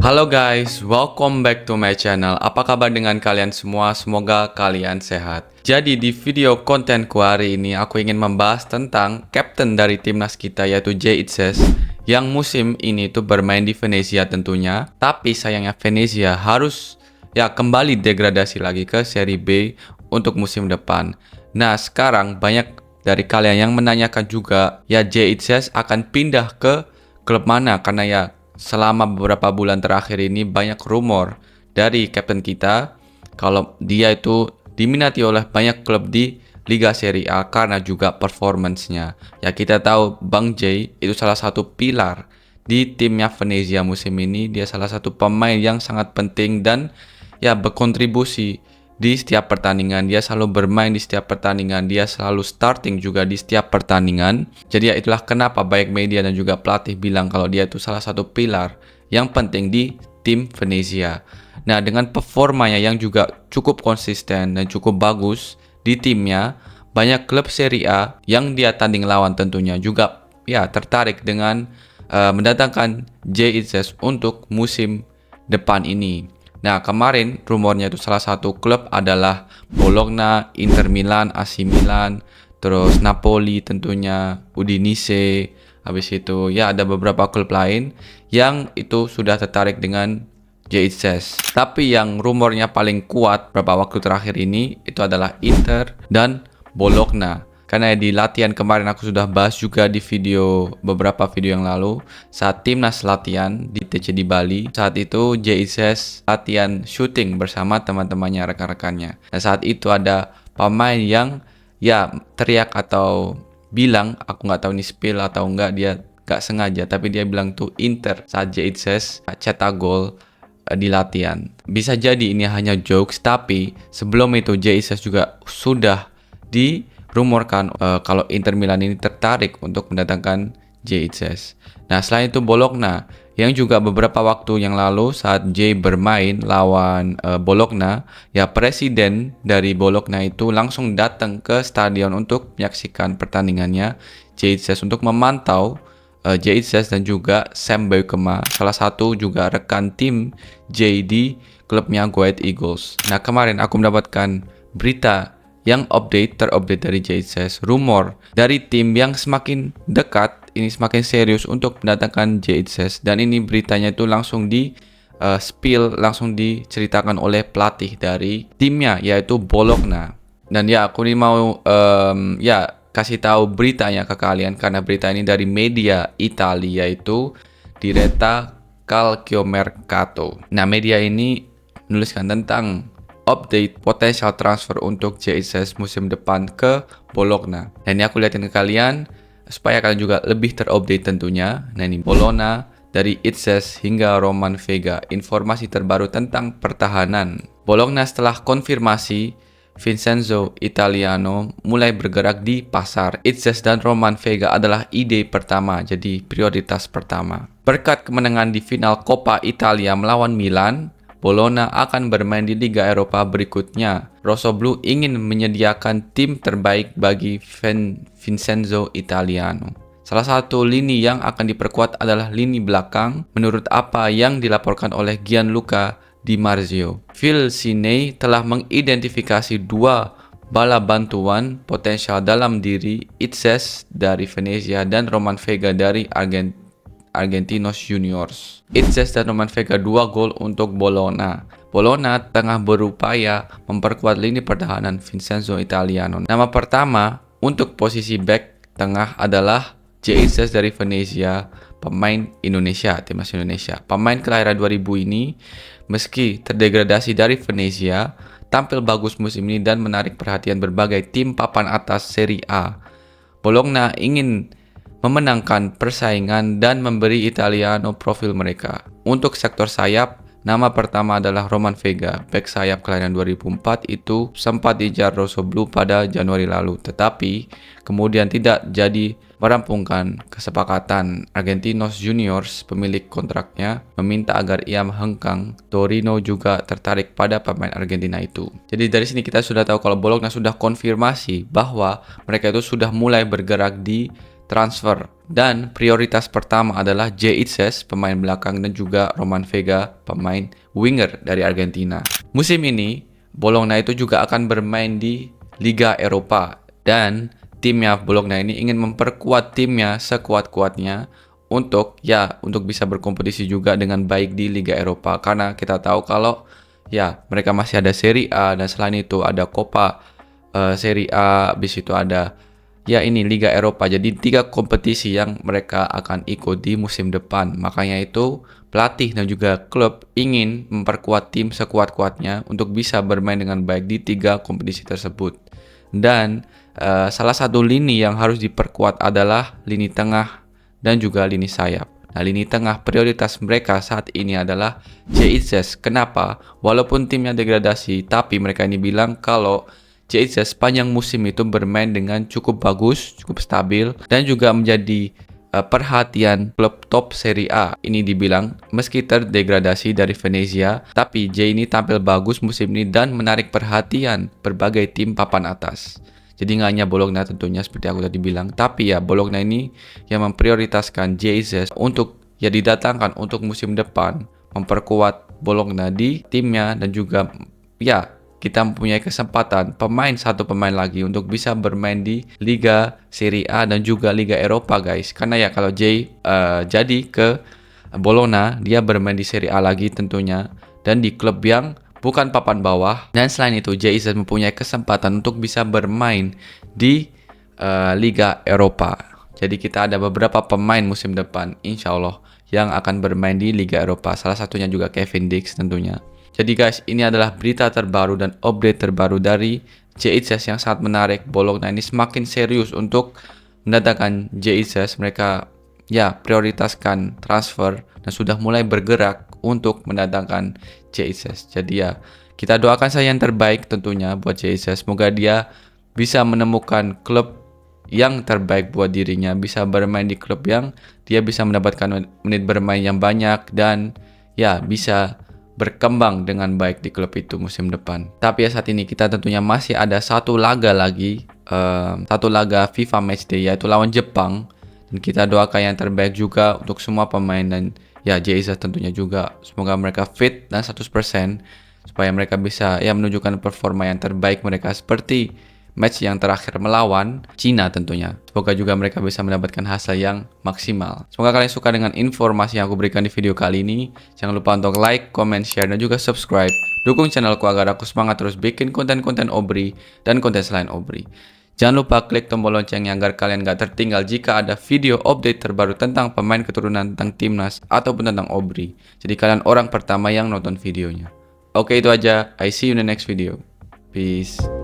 Halo guys, welcome back to my channel. Apa kabar dengan kalian semua? Semoga kalian sehat. Jadi di video kontenku hari ini aku ingin membahas tentang kapten dari timnas kita yaitu Jay Itzes yang musim ini tuh bermain di Venezia tentunya. Tapi sayangnya Venezia harus kembali degradasi lagi ke Serie B untuk musim depan. Nah, sekarang banyak dari kalian yang menanyakan juga Jay Itzes akan pindah ke klub mana karena selama beberapa bulan terakhir ini banyak rumor dari kapten kita kalau dia itu diminati oleh banyak klub di Liga Serie A karena juga performance-nya. Ya kita tahu Bang Jay itu salah satu pilar di timnya Venezia musim ini. Dia salah satu pemain yang sangat penting dan berkontribusi di setiap pertandingan. Dia selalu bermain di setiap pertandingan. Dia selalu starting juga di setiap pertandingan. Jadi itulah kenapa banyak media dan juga pelatih bilang kalau dia itu salah satu pilar yang penting di tim Venezia. Nah, dengan performanya yang juga cukup konsisten dan cukup bagus di timnya, banyak klub Serie A yang dia tanding lawan tentunya juga tertarik dengan mendatangkan Jay Itzes untuk musim depan ini. Nah, kemarin rumornya itu salah satu klub adalah Bologna, Inter Milan, AC Milan, terus Napoli tentunya, Udinese, habis itu ada beberapa klub lain yang itu sudah tertarik dengan Jay Itzes. Tapi yang rumornya paling kuat beberapa waktu terakhir ini itu adalah Inter dan Bologna. Karena di latihan kemarin aku sudah bahas juga di beberapa video yang lalu saat timnas latihan di TC di Bali. Saat itu Jay Itzes latihan shooting bersama teman-temannya, rekan-rekannya. Nah, saat itu ada pemain yang teriak atau bilang, aku nggak tahu ini spill atau enggak, dia nggak sengaja, tapi dia bilang tuh Inter saat Jay Itzes cetak gol di latihan. Bisa jadi ini hanya jokes, tapi sebelum itu Jay Itzes juga sudah dirumorkan kalau Inter Milan ini tertarik untuk mendatangkan Jay Itzes. Nah, selain itu Bologna yang juga beberapa waktu yang lalu saat Jay bermain lawan Bologna, presiden dari Bologna itu langsung datang ke stadion untuk menyaksikan pertandingannya Jay Itzes untuk memantau Jay Itzes dan juga Sam Beukema, salah satu juga rekan tim Jay di klubnya Go Ahead Eagles. Nah, kemarin aku mendapatkan berita yang terupdate dari Jay Itzes, rumor dari tim yang semakin dekat, ini semakin serius untuk mendatangkan Jay Itzes, dan ini beritanya itu langsung langsung diceritakan oleh pelatih dari timnya yaitu Bologna. Dan aku ini mau kasih tahu beritanya ke kalian karena berita ini dari media Italia yaitu Diretta Calciomercato. Nah, media ini menuliskan tentang update potensial transfer untuk Jay Itzes musim depan ke Bologna. Dan ini aku lihatin ke kalian supaya kalian juga lebih terupdate tentunya. Nah, ini Bologna dari Itzes hingga Roman Vega. Informasi terbaru tentang pertahanan. Bologna setelah konfirmasi Vincenzo Italiano mulai bergerak di pasar. Itzes dan Roman Vega adalah ide pertama, jadi prioritas pertama. Berkat kemenangan di final Coppa Italia melawan Milan, Bologna akan bermain di Liga Eropa berikutnya. Rossoblu ingin menyediakan tim terbaik bagi Vincenzo Italiano. Salah satu lini yang akan diperkuat adalah lini belakang, menurut apa yang dilaporkan oleh Gianluca Di Marzio. Phil Sinei telah mengidentifikasi dua bala bantuan potensial dalam diri Itzes dari Venezia dan Roman Vega dari Argentinos Juniors. Itzes dan Roman Vega 2 gol untuk Bologna. Bologna tengah berupaya memperkuat lini pertahanan Vincenzo Italiano. Nama pertama untuk posisi back tengah adalah Jay Itzes dari Venezia, pemain Indonesia, timnas Indonesia. Pemain kelahiran 2000 ini meski terdegradasi dari Venezia, tampil bagus musim ini dan menarik perhatian berbagai tim papan atas Serie A. Bologna ingin memenangkan persaingan dan memberi Italiano profil mereka. Untuk sektor sayap, nama pertama adalah Roman Vega. Bek sayap kelahiran 2004 itu sempat dijar Rossoblu pada Januari lalu, tetapi kemudian tidak jadi merampungkan kesepakatan. Argentinos Juniors, pemilik kontraknya, meminta agar ia menghengkang. Torino juga tertarik pada pemain Argentina itu. Jadi dari sini kita sudah tahu kalau Bologna sudah konfirmasi bahwa mereka itu sudah mulai bergerak di transfer. Dan prioritas pertama adalah Jay Itzes, pemain belakang, dan juga Roman Vega, pemain winger dari Argentina. Musim ini, Bologna itu juga akan bermain di Liga Eropa. Dan timnya Bologna ini ingin memperkuat timnya sekuat-kuatnya untuk bisa berkompetisi juga dengan baik di Liga Eropa. Karena kita tahu kalau mereka masih ada Serie A, dan selain itu ada Coppa Serie A, habis itu ada Liga Eropa. Jadi 3 kompetisi yang mereka akan ikut di musim depan. Makanya itu pelatih dan juga klub ingin memperkuat tim sekuat-kuatnya untuk bisa bermain dengan baik di 3 kompetisi tersebut. Dan salah satu lini yang harus diperkuat adalah lini tengah dan juga lini sayap. Nah, lini tengah prioritas mereka saat ini adalah Jay Itzes. Kenapa? Walaupun timnya degradasi, tapi mereka ini bilang kalau Jay Itzes sepanjang musim itu bermain dengan cukup bagus, cukup stabil, dan juga menjadi perhatian klub top Serie A. Ini dibilang meski terdegradasi dari Venezia, tapi Jay ini tampil bagus musim ini dan menarik perhatian berbagai tim papan atas. Jadi nggak hanya Bologna tentunya seperti aku tadi bilang, tapi Bologna ini yang memprioritaskan Jay Itzes untuk didatangkan untuk musim depan, memperkuat Bologna di timnya, dan juga kita mempunyai kesempatan satu pemain lagi untuk bisa bermain di Liga Serie A dan juga Liga Eropa, guys. Karena kalau Jay jadi ke Bologna, dia bermain di Serie A lagi tentunya, dan di klub yang bukan papan bawah. Dan selain itu, Jay Itzes mempunyai kesempatan untuk bisa bermain di Liga Eropa. Jadi kita ada beberapa pemain musim depan, insya Allah, yang akan bermain di Liga Eropa. Salah satunya juga Kevin Dix tentunya. Jadi guys, ini adalah berita terbaru dan update terbaru dari Jay Itzes yang sangat menarik. Bologna ini semakin serius untuk mendatangkan Jay Itzes. Mereka prioritaskan transfer dan sudah mulai bergerak untuk mendatangkan Jay Itzes. Jadi kita doakan saja yang terbaik tentunya buat Jay Itzes. Semoga dia bisa menemukan klub yang terbaik buat dirinya, bisa bermain di klub yang dia bisa mendapatkan menit bermain yang banyak, dan bisa berkembang dengan baik di klub itu musim depan. Tapi saat ini kita tentunya masih ada satu laga lagi, satu laga FIFA Matchday, yaitu lawan Jepang. Dan kita doakan yang terbaik juga untuk semua pemain, dan Jay Itzes tentunya juga. Semoga mereka fit dan 100% supaya mereka bisa menunjukkan performa yang terbaik mereka seperti match yang terakhir melawan Cina tentunya. Semoga juga mereka bisa mendapatkan hasil yang maksimal. Semoga kalian suka dengan informasi yang aku berikan di video kali ini. Jangan lupa untuk like, comment, share, dan juga subscribe. Dukung channelku agar aku semangat terus bikin konten-konten Obri dan konten selain Obri. Jangan lupa klik tombol loncengnya agar kalian gak tertinggal jika ada video update terbaru tentang pemain keturunan, tentang timnas, ataupun tentang Obri. Jadi kalian orang pertama yang nonton videonya. Oke, itu aja. I see you in the next video. Peace.